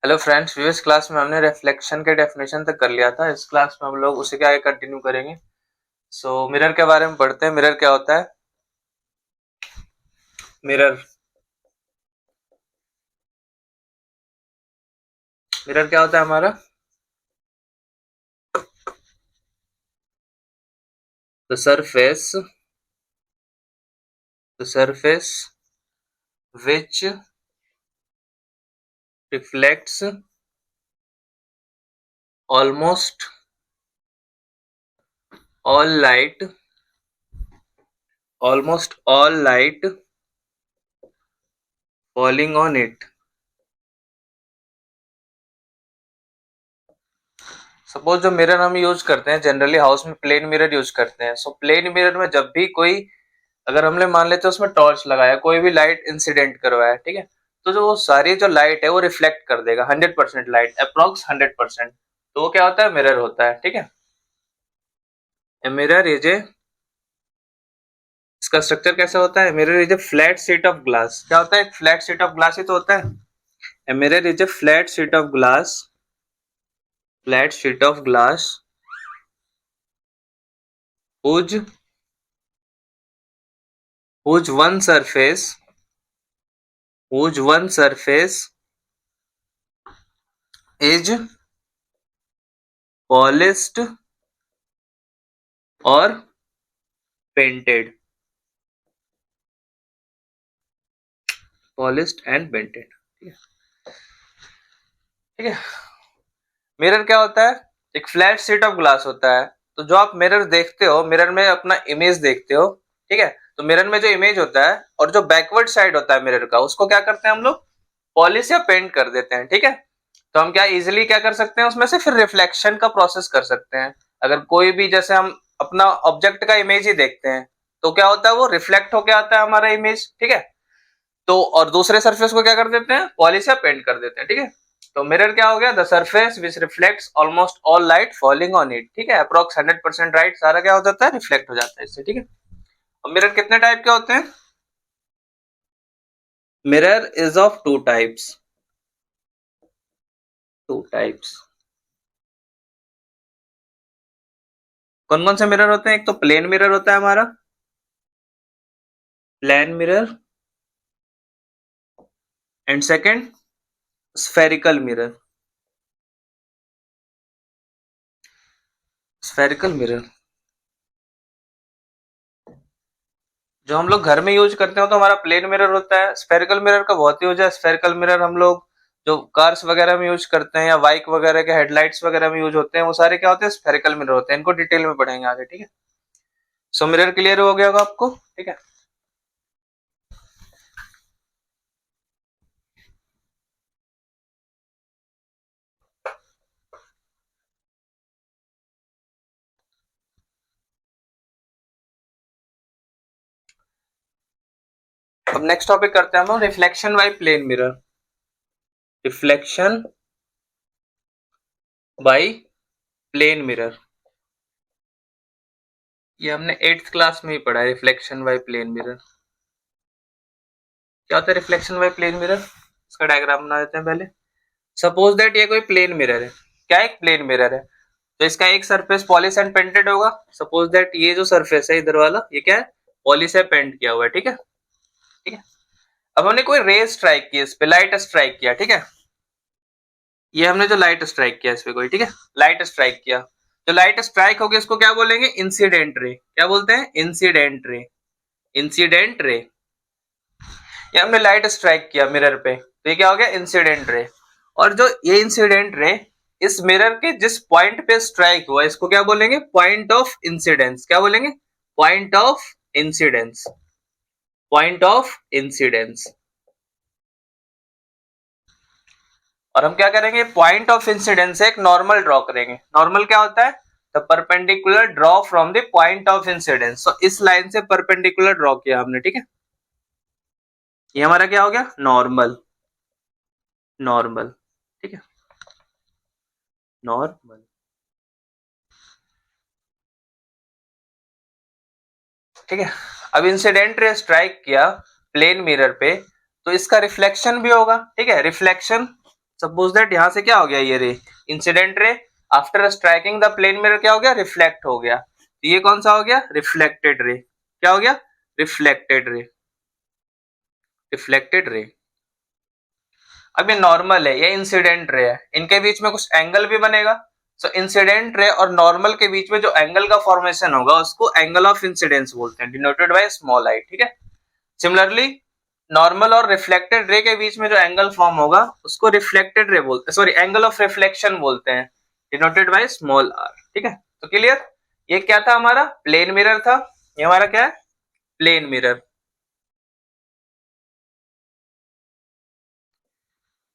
Hello friends, previous class में हमने reflection के डेफिनेशन तक कर लिया था। इस क्लास में हम लोग उसी के आगे कंटिन्यू करेंगे। मिरर के बारे में पढ़ते हैं। मिरर क्या होता है? मिरर मिरर क्या होता है हमारा? The surface which reflects almost all light falling on it. Suppose जो मिरर हम यूज करते हैं जनरली हाउस में, प्लेन मिरर यूज करते हैं। प्लेन मिरर में जब भी कोई, अगर हमने मान लेते हैं उसमें टॉर्च लगाया, कोई भी लाइट इंसिडेंट करवाया, ठीक है, तो जो वो सारी जो लाइट है वो रिफ्लेक्ट कर देगा 100% लाइट, अप्रोक्स 100%। तो वो क्या होता है? मिरर होता है। ठीक है, ए मिरर इज ए, इसका स्ट्रक्चर कैसा होता है? Mirror is a flat sheet of glass. क्या होता है? एक फ्लैट शीट ऑफ ग्लास ही तो होता है। A mirror is a flat sheet of glass whose whose one surface whose one surface is polished or painted, polished and painted। ठीक है। Mirror क्या होता है? एक फ्लैट शीट ऑफ ग्लास होता है। तो जो आप मिरर देखते हो, मिरर में अपना इमेज देखते हो, ठीक है, तो मिरर में जो इमेज होता है और जो बैकवर्ड साइड होता है मिरर का, उसको क्या करते हैं हम लोग? पॉलिश या पेंट कर देते हैं। ठीक है, तो हम क्या इजिली क्या कर सकते हैं उसमें से? फिर रिफ्लेक्शन का प्रोसेस कर सकते हैं। अगर कोई भी, जैसे हम अपना ऑब्जेक्ट का इमेज ही देखते हैं, तो क्या होता है? वो रिफ्लेक्ट होके आता है हमारा इमेज। ठीक है, तो और दूसरे सरफेस को क्या कर देते हैं? पॉलिश या पेंट कर देते हैं। ठीक है, तो मिरर क्या हो गया? The surface which reflects almost all light falling on it. ठीक है, अप्रोक्स 100% लाइट सारा क्या हो जाता है? रिफ्लेक्ट हो जाता है इससे। ठीक है, और मिरर कितने टाइप के होते हैं? Mirror is of two types. कौन कौन से मिरर होते हैं? एक तो प्लेन मिरर होता है हमारा, plane mirror, and second spherical mirror. Spherical mirror जो हम लोग घर में यूज करते हो तो हमारा प्लेन मिरर होता है। स्फेरिकल मिरर का बहुत यूज है। स्फेरिकल मिरर हम लोग जो कार्स वगैरह में यूज करते हैं या बाइक वगैरह के हेडलाइट्स वगैरह में यूज होते हैं, वो सारे क्या होते हैं? स्फेरिकल मिरर होते हैं। इनको डिटेल में पढ़ेंगे आगे। ठीक है, मिरर क्लियर हो गया होगा आपको। ठीक है, अब नेक्स्ट टॉपिक करते हैं हम लोग, reflection by plane mirror. Reflection by plane mirror, ये हमने 8th क्लास में ही पढ़ा है। रिफ्लेक्शन बाय प्लेन मिरर क्या होता है? रिफ्लेक्शन बाय प्लेन मिरर, इसका डायग्राम बना देते हैं पहले। सपोज दैट ये कोई प्लेन मिरर है। क्या एक प्लेन मिरर है? तो इसका एक सरफेस पॉलिश एंड पेंटेड होगा। सपोज दैट ये जो सरफेस है इधर वाला, ये क्या है? पॉलिश है, पेंट किया हुआ है। ठीक है, ठीक है। अब हमने कोई रे स्ट्राइक की, इस पे लाइट स्ट्राइक किया। ठीक है, ये हमने जो लाइट स्ट्राइक किया इस पे कोई, ठीक है, लाइट स्ट्राइक किया, जो लाइट स्ट्राइक होगी इसको क्या बोलेंगे? Incident ray. क्या बोलते हैं? Incident ray. इंसिडेंट रे, ये हमने लाइट स्ट्राइक किया मिरर पे, तो ये क्या हो गया? Incident ray. और जो ये इंसिडेंट रे इस मिरर के जिस पॉइंट पे स्ट्राइक हुआ, इसको क्या बोलेंगे? Point of incidence. क्या बोलेंगे? Point of incidence. Point of incidence. और हम क्या करेंगे? पॉइंट ऑफ इंसिडेंस से एक नॉर्मल ड्रॉ करेंगे। नॉर्मल क्या होता है? The perpendicular draw from the point of incidence. तो इस लाइन से परपेंडिकुलर ड्रॉ किया हमने। ठीक है, ये हमारा क्या हो गया? नॉर्मल। नॉर्मल, ठीक है, नॉर्मल। ठीक है, अब इंसिडेंट रे स्ट्राइक किया प्लेन मिरर पे, तो इसका रिफ्लेक्शन भी होगा। ठीक है, रिफ्लेक्शन सपोज दैट यहाँ से क्या हो गया, ये ray incident ray after striking the plane mirror क्या हो गया, रिफ्लेक्ट हो गया। तो ये कौन सा हो गया, रिफ्लेक्टेड रे। क्या हो गया, रिफ्लेक्टेड रे, रिफ्लेक्टेड रे। अब ये नॉर्मल है, ये इंसिडेंट रे है, इनके बीच में कुछ एंगल भी बनेगा। सो इंसिडेंट रे और नॉर्मल के बीच में जो एंगल का फॉर्मेशन होगा उसको एंगल ऑफ इंसिडेंस बोलते हैं, डिनोटेड बाय स्मॉल आई। ठीक है, सिमिलरली नॉर्मल और रिफ्लेक्टेड रे के बीच में जो एंगल फॉर्म होगा उसको रिफ्लेक्टेड रे बोलते हैं, सॉरी एंगल ऑफ रिफ्लेक्शन बोलते हैं, डिनोटेड बाय स्मॉल आर। ठीक है, तो क्लियर। ये क्या था, हमारा प्लेन मिरर था। ये हमारा क्या है, plane mirror.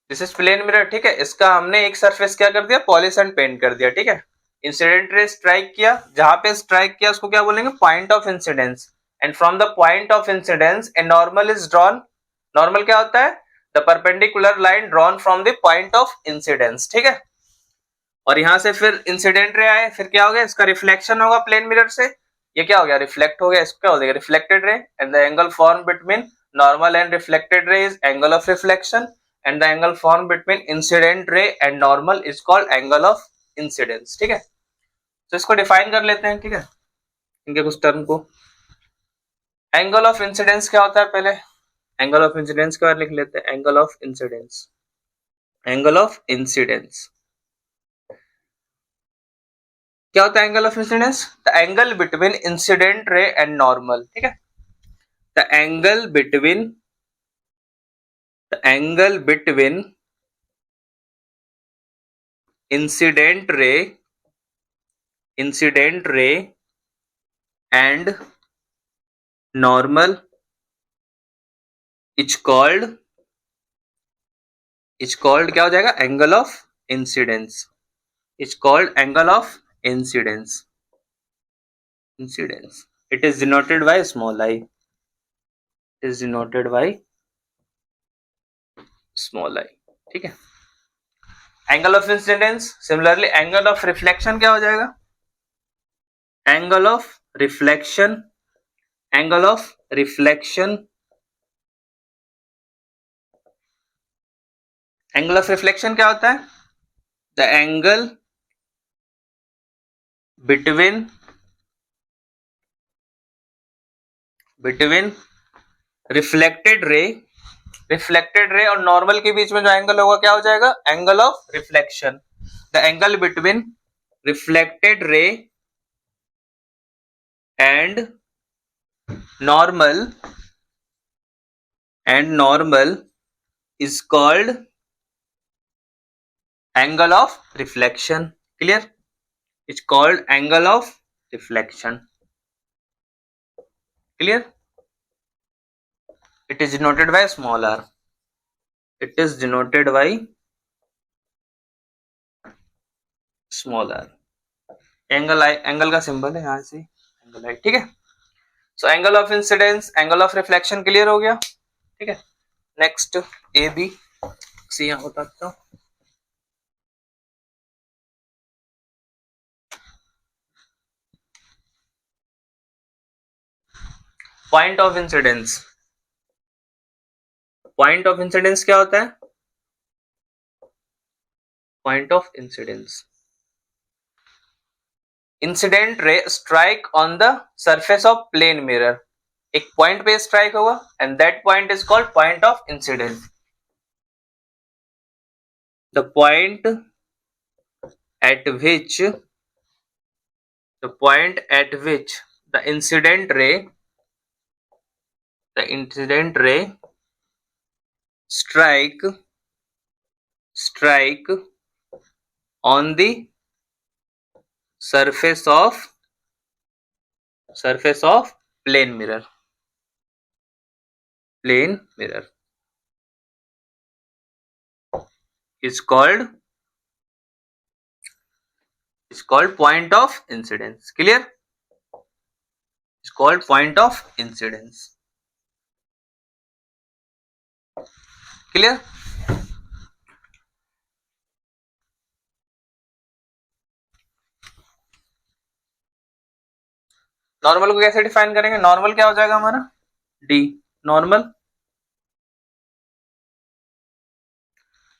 This is plane mirror. ठीक है, इसका हमने एक सरफेस क्या कर दिया, पॉलिश एंड पेंट कर दिया। ठीक है, इंसिडेंट रे स्ट्राइक किया, जहां पे स्ट्राइक किया उसको क्या बोलेंगे, point of incidence. And from the point of incidence a normal is drawn. Normal क्या होता है, the perpendicular line drawn from the point of incidence. ठीक है, और यहां से फिर इंसिडेंट रे आए, फिर क्या हो गया, इसका रिफ्लेक्शन होगा प्लेन मिरर से, ये क्या हो गया, रिफ्लेक्ट हो गया, इसको क्या हो जाएगा, reflected ray. And the angle form between normal and reflected रे is angle of reflection, and the angle form between incident ray and normal is called angle of incidence. ठीक है, तो इसको डिफाइन कर लेते हैं। ठीक है, इनके कुछ टर्म को। एंगल ऑफ इंसिडेंस क्या होता है, पहले एंगल ऑफ इंसिडेंस के बारे में लिख लेते हैं। Angle of incidence, angle of incidence क्या होता है, angle of incidence, the angle between incident ray and normal. ठीक है, the angle between incident ray and normal is called क्या हो जाएगा, angle of incidence, is called angle of incidence. It is denoted by small I. It is denoted by small I. ठीक है, angle of incidence. Similarly angle of reflection क्या हो जाएगा, angle of reflection, angle of reflection, angle of reflection क्या होता है, the angle between reflected ray और normal के बीच में जो एंगल होगा क्या हो जाएगा, angle of reflection. The angle between reflected ray and normal is called angle of reflection. Clear? It's called angle of reflection. Clear? It is denoted by small r. It is denoted by small r. Angle I, angle का symbol है यहां से, angle आई। ठीक है, so angle of incidence, angle of reflection clear हो गया। ठीक है, नेक्स्ट ए बी सी यहां बताता हूं। Point of incidence, point of incidence क्या होता है, point of incidence, incident ray strike on the surface of plane mirror, एक पॉइंट पे स्ट्राइक होगा and that point is called point of incidence. The point at which the incident ray strike on the surface of plane mirror is called point of incidence. Clear? It's called point of incidence. Clear? Normal को कैसे define करेंगे, normal क्या हो जाएगा हमारा, D. Normal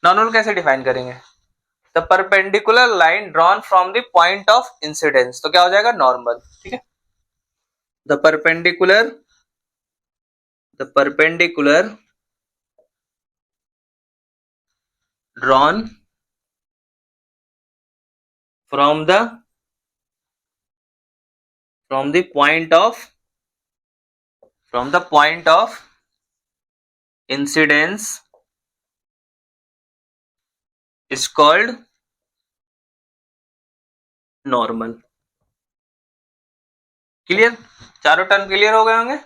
normal कैसे define करेंगे? The perpendicular line drawn from the point of incidence, तो क्या हो जाएगा? नॉर्मल। ठीक है, the perpendicular drawn from the point of incidence is called normal. Clear? चारों टर्म क्लियर हो गए होंगे।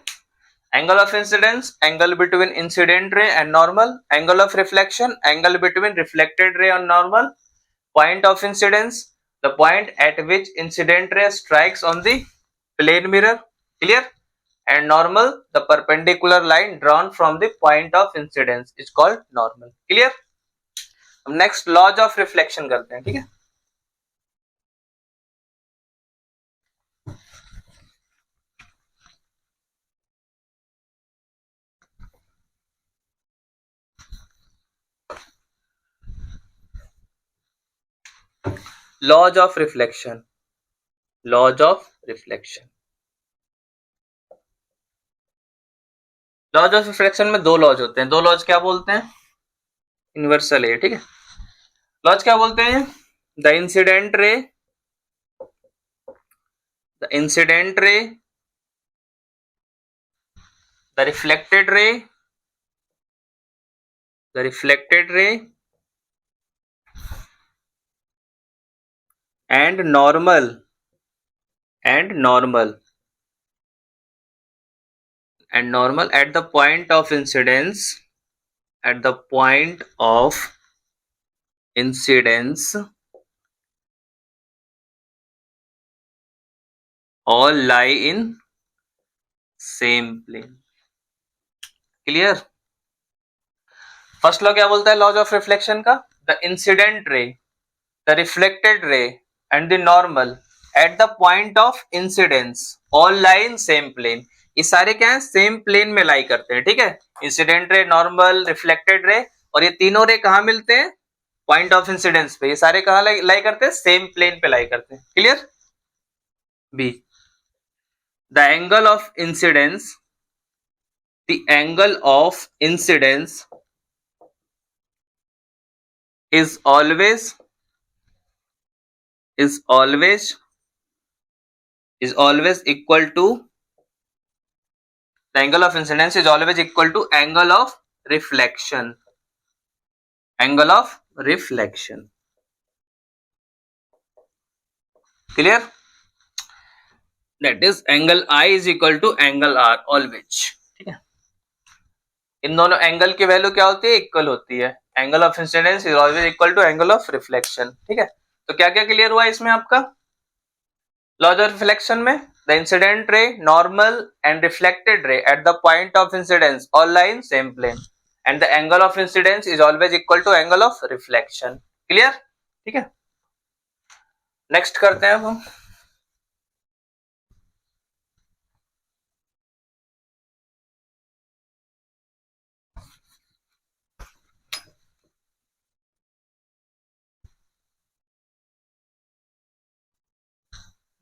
Angle of incidence, angle between incident ray and normal, angle of reflection, angle between reflected ray और normal, point of incidence, the point at which incident ray strikes on the plane mirror, clear? And normal, the perpendicular line drawn from the point of incidence is called normal, clear? अब next laws of reflection करते हैं, ठीक है? Laws of reflection, laws of reflection. Laws of reflection में दो laws होते हैं। दो लॉज क्या बोलते हैं? यूनिवर्सल है, ठीक है। लॉज क्या बोलते हैं? The incident ray, the incident ray, the reflected रे, द रिफ्लेक्टेड रे and normal at the point of incidence, at the point of incidence all lie in same plane. Clear? First law क्या बोलता है laws of reflection का? The incident ray, the reflected ray and the normal at the point of incidence all lie in same plane. ये सारे क्या है? Same plane में लाई करते हैं, ठीक है। Incident ray, normal, reflected ray, और ये तीनों रे कहाँ मिलते हैं? पॉइंट ऑफ इंसिडेंस पे। ये सारे कहाँ लाई करते हैं? सेम प्लेन पे लाई करते हैं। Clear? B, the angle of incidence, the angle of incidence is always equal to, the angle of incidence is always equal to angle of reflection, angle of reflection. Clear? That is angle I is equal to angle R always. ठीक है, इन दोनों angle की value क्या होती है? Equal होती है। Angle of incidence is always equal to angle of reflection. ठीक है, तो क्या क्या क्लियर हुआ इसमें आपका? लॉज ऑफ रिफ्लेक्शन में the incident ray, normal and reflected ray at the point of incidence all lie in same plane and the angle of incidence is always equal to angle of reflection. Clear? ठीक है, next करते हैं अब हम।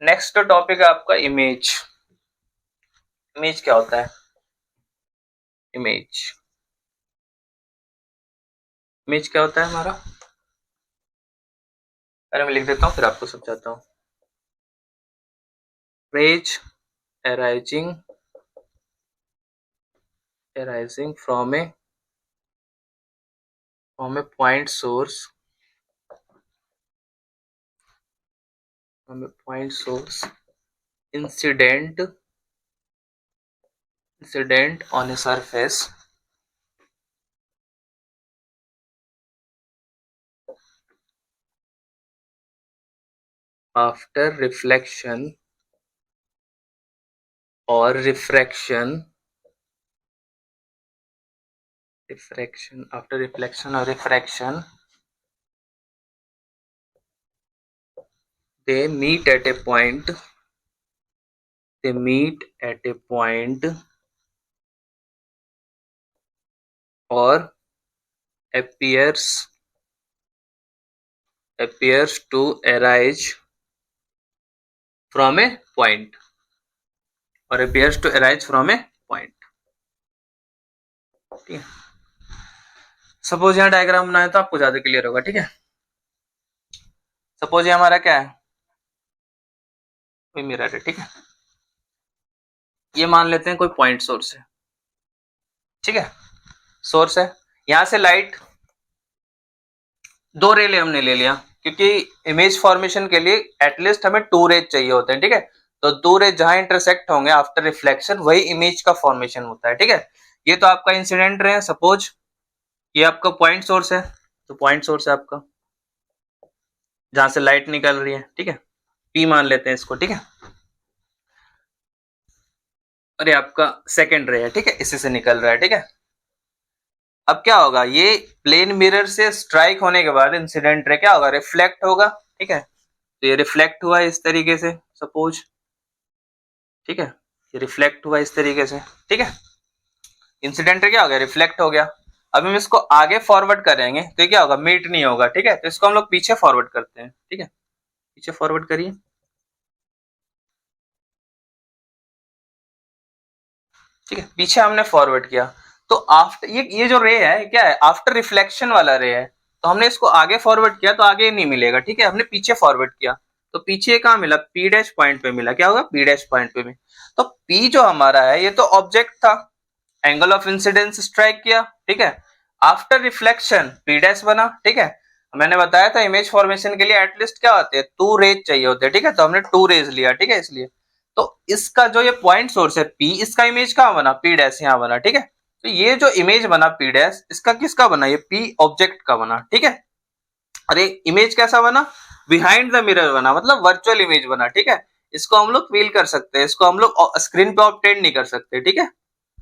Next topic है आपका image. Image क्या होता है? इमेज, इमेज क्या होता है हमारा? पहले मैं लिख देता हूं फिर आपको समझाता हूं। Image arising from a point source, incident on a surface after reflection or refraction, after reflection or refraction, they meet at a point, or appears appears to arise from a point और appears to arise from a point. ठीक है, suppose यहाँ diagram बनाए तो आपको ज्यादा clear होगा. ठीक है, सपोज ये हमारा क्या है, कोई मिरर है. ठीक है, ये मान लेते हैं कोई पॉइंट सोर्स है. ठीक है, सोर्स है, यहां से लाइट दो रे हमने ले लिया क्योंकि इमेज फॉर्मेशन के लिए एटलीस्ट हमें 2 रेज चाहिए होते हैं. ठीक है, तो 2 रेज जहां इंटरसेक्ट होंगे आफ्टर रिफ्लेक्शन वही इमेज का फॉर्मेशन होता है. ठीक है, ये तो आपका इंसिडेंट रे है. सपोज ये आपका पॉइंट सोर्स है, तो पॉइंट सोर्स है आपका जहां से लाइट निकल रही है. ठीक है, पी मान लेते हैं इसको. ठीक है, और ये आपका सेकेंड रे है. ठीक है, इसी से निकल रहा है. ठीक है, अब क्या होगा, ये प्लेन मिरर से स्ट्राइक होने के बाद इंसिडेंट रे क्या होगा, रिफ्लेक्ट होगा. ठीक है, तो ये रिफ्लेक्ट हुआ इस तरीके से सपोज. ठीक है, ये रिफ्लेक्ट हुआ इस तरीके से. ठीक है, इंसिडेंट रे क्या हो गया, रिफ्लेक्ट हो गया. अब हम इसको आगे फॉरवर्ड करेंगे तो क्या होगा, मीट नहीं होगा. ठीक है, तो इसको हम लोग पीछे फॉरवर्ड करते हैं. ठीक है, पीछे फॉरवर्ड करिए. ठीक है, पीछे हमने फॉरवर्ड किया तो आफ्टर ये जो रे है क्या है, आफ्टर रिफ्लेक्शन वाला रे है. तो हमने इसको आगे फॉरवर्ड किया तो आगे नहीं मिलेगा. ठीक है, हमने पीछे फॉरवर्ड किया तो पीछे कहाँ मिला, पी डैश पॉइंट पे मिला. क्या होगा, पी डैश पॉइंट पे. तो पी जो हमारा है ये तो ऑब्जेक्ट था, एंगल ऑफ इंसिडेंस स्ट्राइक किया. ठीक है, आफ्टर रिफ्लेक्शन पी डैश बना. ठीक है, मैंने बताया था इमेज फॉर्मेशन के लिए एटलीस्ट क्या होते हैं, 2 रेज चाहिए होते हैं. ठीक है, तो हमने 2 रेज लिया. ठीक है, इसलिए तो इसका जो ये पॉइंट सोर्स है पी, इसका इमेज कहाँ बना, पी डैश यहाँ बना. ठीक है, तो ये जो इमेज बना पी डैश, इसका किसका बना, ये पी ऑब्जेक्ट का बना. ठीक है, अरे इमेज कैसा बना, बिहाइंड द मिरर बना, मतलब वर्चुअल इमेज बना. ठीक है, इसको हम लोग फील कर सकते हैं, इसको हम लोग स्क्रीन पे ऑब्टेन नहीं कर सकते. ठीक है,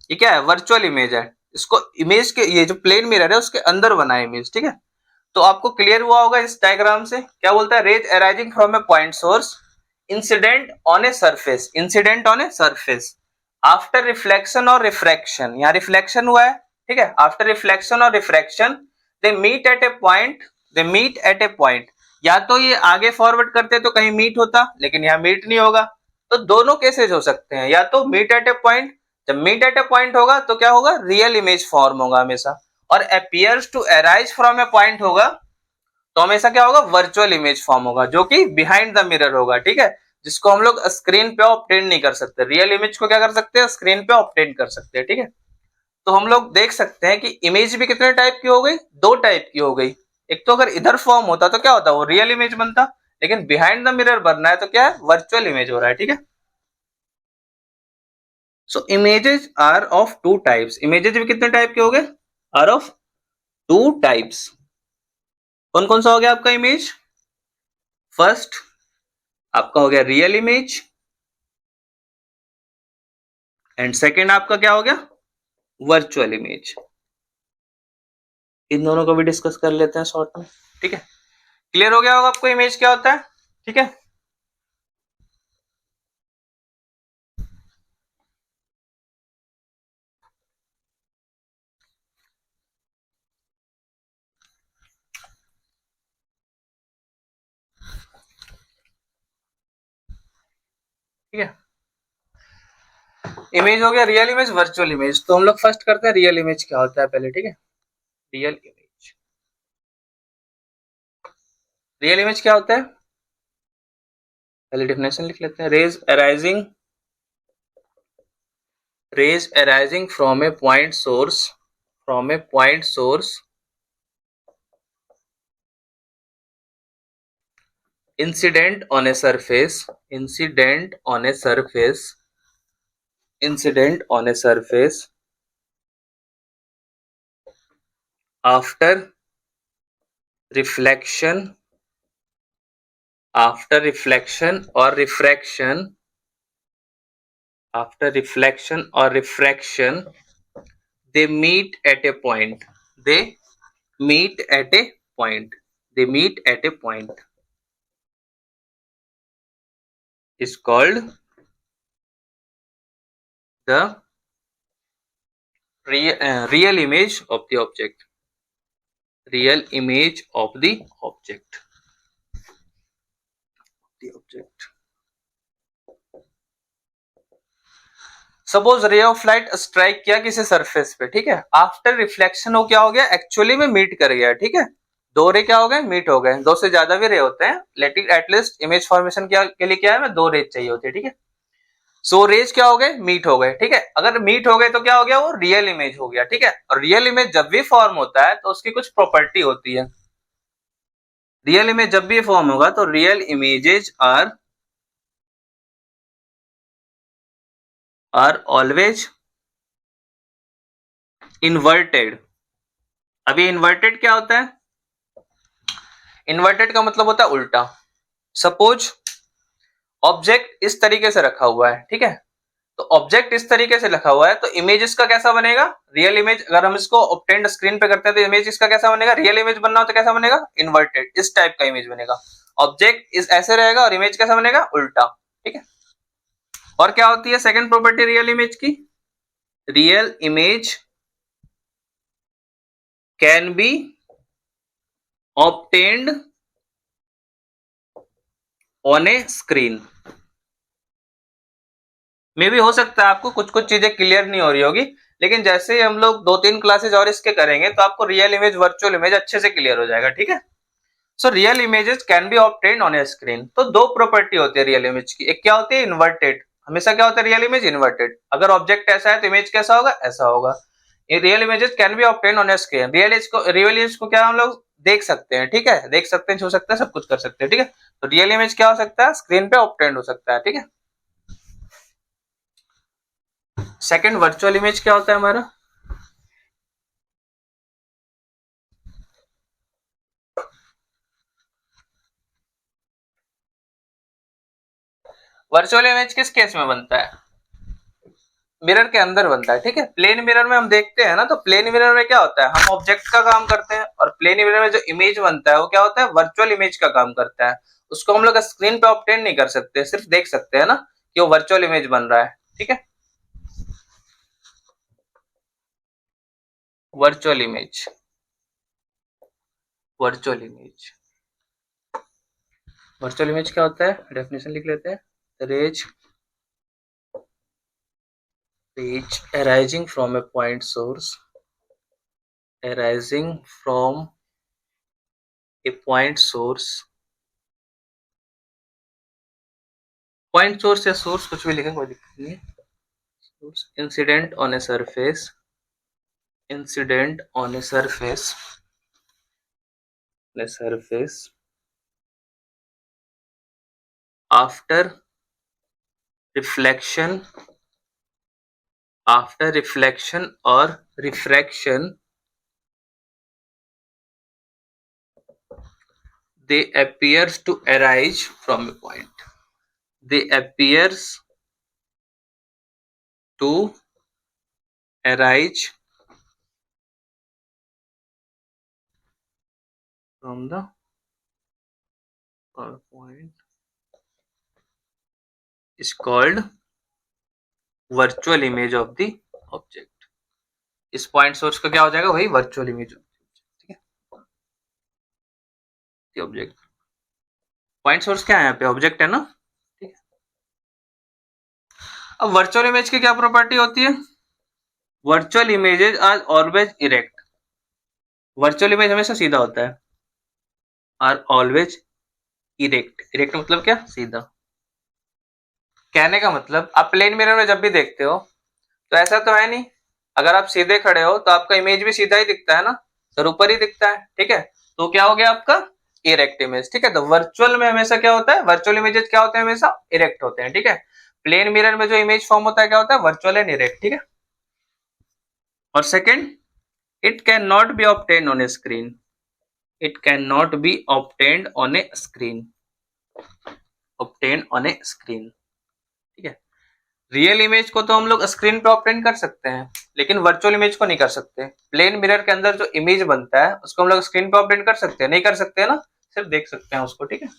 ये क्या है, वर्चुअल इमेज है. इसको इमेज के ये जो प्लेन मिरर है उसके अंदर बना है इमेज. ठीक है, तो आपको क्लियर हुआ होगा इस डायग्राम से. क्या बोलता है, rays arising from a point source incident on a surface, incident on a surface after reflection और रिफ्रैक्शन. यहाँ रिफ्लेक्शन हुआ है. ठीक है, आफ्टर रिफ्लेक्शन और refraction they meet at a point, they meet at a point. या तो ये आगे फॉरवर्ड करते तो कहीं मीट होता, लेकिन यहाँ मीट नहीं होगा. तो दोनों केसेस हो सकते हैं, या तो मीट एट ए पॉइंट, जब मीट एट ए पॉइंट होगा तो क्या होगा, रियल इमेज फॉर्म होगा हमेशा. और appears to arise from a point होगा तो हमेशा क्या होगा, वर्चुअल इमेज फॉर्म होगा जो कि बिहाइंड द मिरर होगा. ठीक है, जिसको हम लोग स्क्रीन पे ऑब्टेन नहीं कर सकते. रियल इमेज को क्या कर सकते हैं, स्क्रीन पे ऑब्टेन कर सकते हैं. ठीक है, तो हम लोग देख सकते हैं कि इमेज भी कितने टाइप की हो गई, 2 टाइप की हो गई. एक तो अगर इधर फॉर्म होता तो क्या होता, वो रियल इमेज बनता, लेकिन बिहाइंड द मिरर बनना है तो क्या है, वर्चुअल इमेज हो रहा है. ठीक है, so images are of 2 types. Images भी कितने टाइप के हो गए, आर ऑफ 2 टाइप्स. कौन कौन सा हो गया आपका इमेज, फर्स्ट आपका हो गया रियल इमेज, एंड सेकेंड आपका क्या हो गया, वर्चुअल इमेज. इन दोनों को भी डिस्कस कर लेते हैं शॉर्ट में. ठीक है, क्लियर हो गया होगा आपको इमेज क्या होता है. ठीक है, ठीक है, इमेज हो गया रियल इमेज, वर्चुअल इमेज. तो हम लोग फर्स्ट करते हैं रियल इमेज क्या होता है पहले. ठीक है, रियल इमेज, रियल इमेज क्या होता है, पहले डेफिनेशन लिख लेते हैं. Rays arising from a point source, from a point source incident on a surface, incident on a surface, incident on a surface after reflection, after reflection or refraction, after reflection or refraction, they meet at a point, they meet at a point, they meet at a point, is called the real image of the object, real image of the object. The object. Suppose ray of light strike किया किसी surface पे, ठीक है, after reflection वो क्या हो गया, actually में मीट कर गया, ठीक है, दो रे क्या हो गए, मीट हो गए, दो से ज्यादा भी रे होते हैं लेकिन एटलीस्ट इमेज फॉर्मेशन के लिए क्या है, मैं दो रेज चाहिए होती है, ठीक है। सो रेज क्या हो गए, मीट हो गए, ठीक है, अगर मीट हो गए तो क्या हो गया, वो रियल इमेज हो गया, ठीक है। और रियल इमेज जब भी फॉर्म होता है तो उसकी कुछ प्रॉपर्टी होती है। रियल इमेज जब भी फॉर्म होगा तो real images are always inverted. अभी इन्वर्टेड क्या होता है, इन्वर्टेड का मतलब होता है उल्टा। सपोज ऑब्जेक्ट इस तरीके से रखा हुआ है, ठीक है, तो ऑब्जेक्ट इस तरीके से रखा हुआ है तो इमेज इसका कैसा बनेगा, रियल इमेज। अगर हम इसको ऑब्टेन्ड स्क्रीन पे करते हैं तो इमेज इसका कैसा बनेगा, रियल इमेज बनना हो तो कैसा बनेगा, इन्वर्टेड, इस टाइप का इमेज बनेगा। ऑब्जेक्ट इस ऐसे रहेगा और इमेज कैसा बनेगा, उल्टा, ठीक है। और क्या होती है सेकंड प्रॉपर्टी रियल इमेज की, real image can be obtained on a screen. मे भी हो सकता है आपको कुछ कुछ चीजें क्लियर नहीं हो रही होगी, लेकिन जैसे ही हम लोग 2-3 क्लासेज और इसके करेंगे तो आपको रियल इमेज वर्चुअल इमेज अच्छे से क्लियर हो जाएगा, ठीक है। So real images can be obtained on a screen. तो दो प्रॉपर्टी होती है रियल इमेज की, एक क्या होती है, इन्वर्टेड। हमेशा क्या होता है, रियल इमेज इन्वर्टेड। अगर ऑब्जेक्ट ऐसा है तो इमेज कैसा होगा, ऐसा होगा। ये real images can be obtained on a screen. Real image को क्या हम लोग देख सकते हैं, ठीक है, देख सकते हैं, छू सकते हैं, सब कुछ कर सकते हैं, ठीक है। तो रियल इमेज क्या हो सकता है, स्क्रीन पे ऑब्टेन्ड हो सकता है, ठीक है। सेकंड वर्चुअल इमेज क्या होता है हमारा, वर्चुअल इमेज किस केस में बनता है, मिरर के अंदर बनता है, ठीक है। प्लेन मिरर में हम देखते हैं ना, तो प्लेन मिरर में क्या होता है, हम ऑब्जेक्ट का काम करते हैं, और प्लेन मिरर में जो इमेज बनता है वो क्या होता है, वर्चुअल इमेज का काम करता है। उसको हम लोग स्क्रीन पे ऑब्टेन नहीं कर सकते, सिर्फ देख सकते हैं ना कि वो वर्चुअल इमेज बन रहा है, ठीक है। Virtual image, virtual image, virtual image क्या होता है, डेफिनेशन लिख लेते हैं। Rays rays arising from a point source, arising from a point source, point source या सोर्स कुछ भी लिखें कोई दिक्कत नहीं है। Source incident on a surface, incident on a surface, on a surface after reflection, after reflection or refraction, they appears to arise from a point, they appears to arise from the point is called virtual image of the object। इस point source का क्या हो जाएगा, वही virtual image, ठीक है। Object, point source क्या है, यहाँ पे ऑब्जेक्ट है ना, ठीक है। अब वर्चुअल इमेज की क्या प्रॉपर्टी होती है, virtual images are always erect. Virtual image हमेशा सीधा होता है, आर ऑलवेज इरेक्ट। इरेक्ट मतलब क्या, सीधा। कहने का मतलब आप प्लेन मिरर में जब भी देखते हो तो ऐसा तो है नहीं, अगर आप सीधे खड़े हो तो आपका इमेज भी सीधा ही दिखता है ना, सर ऊपर ही दिखता है, ठीक है। तो क्या हो गया आपका इरेक्ट इमेज, ठीक है। तो वर्चुअल में हमेशा क्या होता है, वर्चुअल इमेजेस क्या होते हैं, हमेशा इरेक्ट होते हैं, ठीक है। प्लेन मिरर में जो इमेज फॉर्म होता है क्या होता है, वर्चुअल एंड इरेक्ट, ठीक है। और second, it can not B obtained on a screen, it can not B obtained on a screen, obtained on a screen, ठीक है। रियल इमेज को तो हम लोग स्क्रीन पे ऑब्टेन कर सकते हैं, लेकिन वर्चुअल इमेज को नहीं कर सकते। प्लेन मिरर के अंदर जो इमेज बनता है उसको हम लोग स्क्रीन पे ऑब्टेन कर सकते हैं, नहीं कर सकते हैं ना, सिर्फ देख सकते हैं उसको, ठीक है।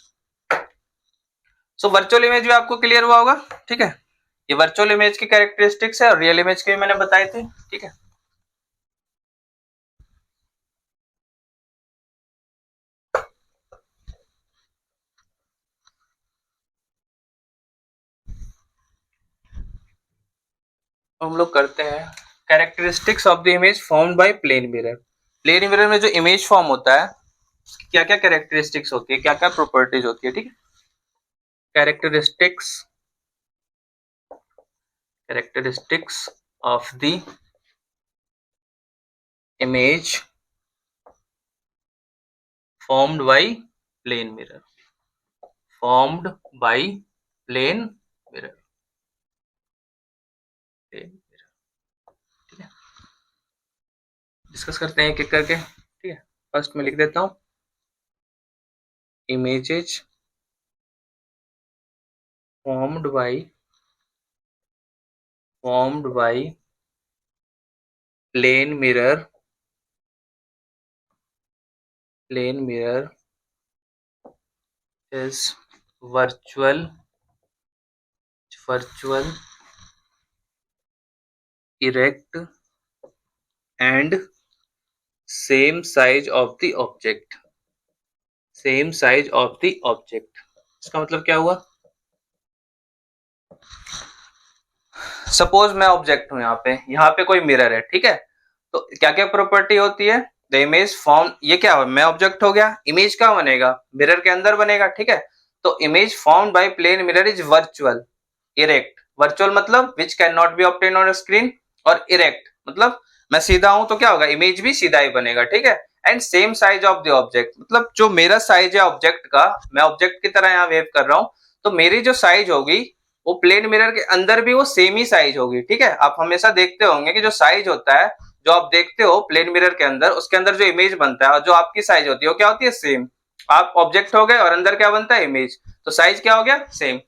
सो वर्चुअल इमेज भी आपको क्लियर हुआ होगा, ठीक है। ये वर्चुअल इमेज की कैरेक्टरिस्टिक्स है और रियल इमेज की भी मैंने बताई थी, ठीक है। हम लोग करते हैं characteristics of the image formed by plane mirror. Plane mirror में जो इमेज फॉर्म होता है क्या क्या कैरेक्टरिस्टिक्स होती है, क्या क्या प्रॉपर्टीज होती है, ठीक है। Characteristics characteristics of the image formed by plane mirror, formed by plane mirror, plane mirror, ठीक है। डिस्कस करते हैं एक एक करके, ठीक है। फर्स्ट में लिख देता हूं images formed by plane mirror is virtual erect and same size of the object, same size of the object। इसका मतलब क्या हुआ, सपोज मैं ऑब्जेक्ट हूं, यहाँ पे कोई मिरर है, ठीक है। तो क्या क्या प्रॉपर्टी होती है, द इमेज फॉर्म, ये क्या हुआ, मैं ऑब्जेक्ट हो गया, इमेज क्या बनेगा, मिरर के अंदर बनेगा, ठीक है। तो image formed by plane mirror is virtual erect, virtual मतलब which can not be obtain on screen, और इरेक्ट मतलब मैं सीधा हूं तो क्या होगा, इमेज भी सीधा ही बनेगा, ठीक है। And same size of the object, मतलब जो मेरा साइज है ऑब्जेक्ट का, मैं ऑब्जेक्ट की तरह यहाँ वेव कर रहा हूं, तो मेरी जो साइज होगी वो प्लेन मिरर के अंदर भी वो सेम ही साइज होगी, ठीक है। आप हमेशा देखते होंगे कि जो साइज होता है, जो आप देखते हो प्लेन मिरर के अंदर, उसके अंदर जो इमेज बनता है और जो आपकी साइज होती है वो क्या होती है, सेम। आप ऑब्जेक्ट हो गए और अंदर क्या बनता है, इमेज, तो साइज क्या हो गया, सेम।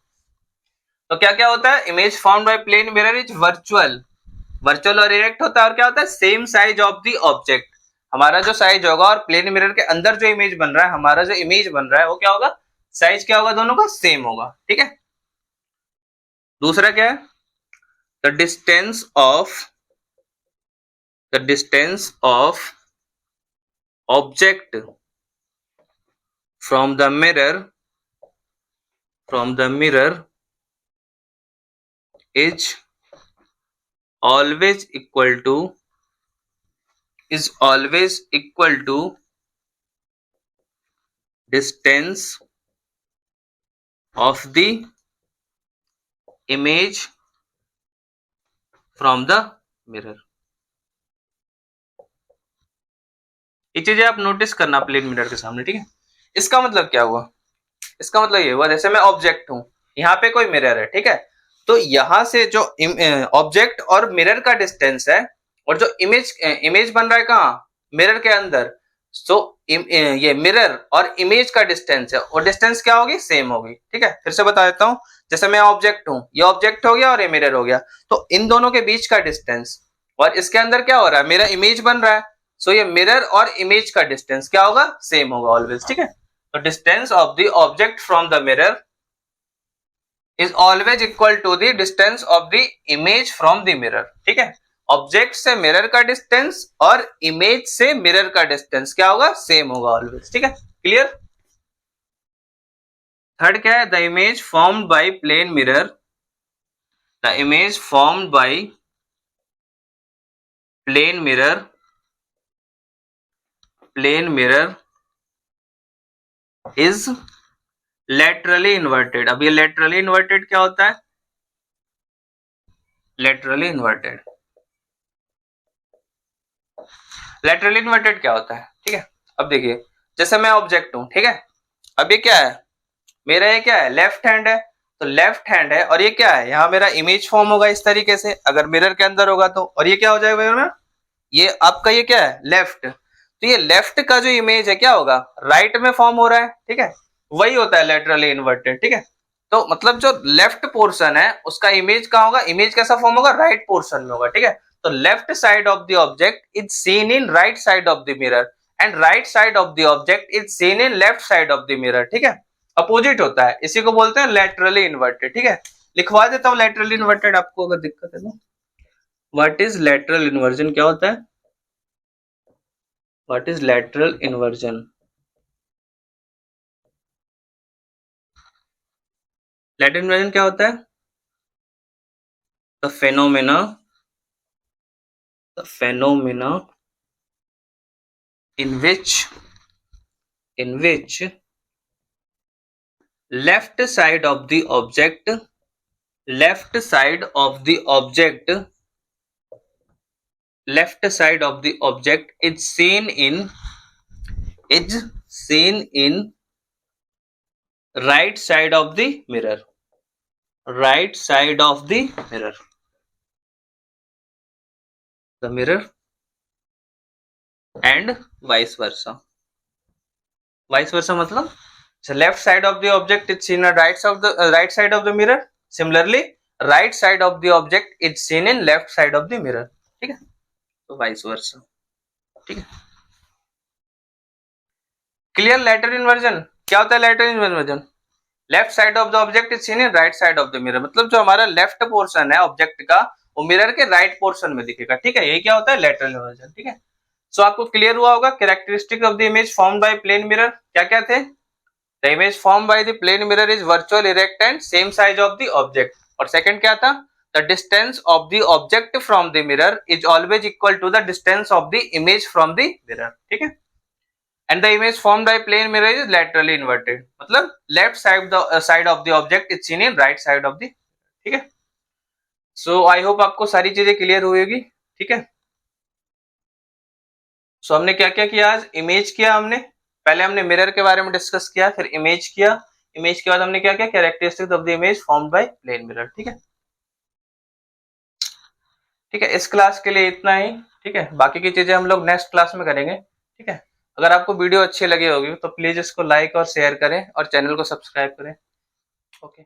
तो क्या क्या होता है, image formed by plane mirror is virtual और इरेक्ट होता है, और क्या होता है, same size of the object. हमारा जो साइज होगा और प्लेन मिरर के अंदर जो इमेज बन रहा है, हमारा जो इमेज बन रहा है वो क्या होगा, साइज क्या होगा, दोनों का सेम होगा, ठीक है। दूसरा क्या है, the distance of object from the mirror is always equal to distance of the image from the mirror। ये चीजें आप नोटिस करना प्लेन मिरर के सामने, ठीक है। इसका मतलब क्या हुआ, इसका मतलब ये हुआ, जैसे मैं ऑब्जेक्ट हूं, यहाँ पे कोई मिरर है, ठीक है। तो यहां से जो ऑब्जेक्ट और मिरर का डिस्टेंस है, और जो इमेज बन रहा है कहाँ, मिरर के अंदर, सो ये मिरर और इमेज का डिस्टेंस है, और डिस्टेंस क्या होगी, सेम होगी, ठीक है। फिर से बता देता हूं, जैसे मैं ऑब्जेक्ट हूं, ये ऑब्जेक्ट हो गया और ये मिरर हो गया, तो इन दोनों के बीच का डिस्टेंस, और इसके अंदर क्या हो रहा है, मेरा इमेज बन रहा है, सो ये मिरर और इमेज का डिस्टेंस क्या होगा, सेम होगा ऑलवेज, ठीक है। तो distance of the object from the mirror is always equal to the distance of the image from the mirror, ठीक है। ऑब्जेक्ट से मिरर का डिस्टेंस और इमेज से मिरर का डिस्टेंस क्या होगा, सेम होगा ऑलवेज, ठीक है। क्लियर। थर्ड क्या है, the image formed by plane mirror, the image formed by plane mirror is laterally inverted. अब ये लेटरली इन्वर्टेड क्या होता है, लेटरली इन्वर्टेड क्या होता है, ठीक है। अब देखिए, जैसे मैं ऑब्जेक्ट हूं, ठीक है। अब ये क्या है, मेरा ये क्या है, लेफ्ट हैंड है, तो लेफ्ट हैंड है, और ये क्या है, यहाँ मेरा इमेज फॉर्म होगा इस तरीके से, अगर मिरर के अंदर होगा तो, और ये क्या हो जाएगा मेरा, ये आपका ये क्या है, लेफ्ट, तो ये लेफ्ट का जो इमेज है क्या होगा, राइट में फॉर्म हो रहा है, ठीक है। वही होता है लेटरली इन्वर्टेड, ठीक है। तो मतलब जो लेफ्ट पोर्शन है उसका इमेज कहाँ होगा, इमेज कैसा फॉर्म होगा, राइट पोर्शन में होगा, ठीक है। तो left side of the object is seen in right side of the mirror, and right side of the object is seen in left side of the mirror, ठीक है। Opposite होता है, इसी को बोलते हैं लेटरली इन्वर्टेड, ठीक है। लिखवा देता हूँ लेटरली इन्वर्टेड, आपको अगर दिक्कत है तो। व्हाट इज लेटरल इन्वर्जन, क्या होता है, what is lateral inversion. Lateral inversion क्या होता है, the phenomena the phenomena in which left side of the object left side of the object is seen in right side of the mirror. Right side of the mirror. The mirror and vice versa. Vice versa मतलब so left side of the object is seen on right side of the mirror. Similarly, right side of the object is seen in left side of the mirror. ठीक है, तो vice versa. ठीक है. Clear. Letter inversion क्या होता है? Lateral inversion left side of the object is seen in right side of the mirror, मतलब जो हमारा लेफ्ट पोर्शन है ऑब्जेक्ट का वो मिरर के राइट पोर्शन में दिखेगा. ठीक है, यही क्या होता है? Lateral inversion. ठीक है, सो आपको क्लियर हुआ होगा. Characteristic of the image formed by plane mirror क्या क्या थे? The image formed by the plane mirror is virtual, erect and same size of the object. और सेकंड क्या था? The distance of the object from the mirror is always equal to the distance of the image from the mirror. ठीक है, and the image formed by plane mirror is laterally inverted, मतलब left side of the object is seen in right side of the. ठीक है, सो I hope आपको सारी चीजें clear हुई होगी. ठीक है, सो हमने क्या क्या किया आज? इमेज किया हमने, पहले हमने मिरर के बारे में डिस्कस किया, फिर इमेज किया. इमेज के बाद हमने क्या किया? Characteristics of the image formed by plane mirror. ठीक है, ठीक है, इस क्लास के लिए इतना ही. ठीक है, बाकी की चीजें हम लोग नेक्स्ट क्लास में करेंगे. ठीक है, अगर आपको वीडियो अच्छी लगी होगी तो प्लीज इसको लाइक और शेयर करें और चैनल को सब्सक्राइब करें. ओके.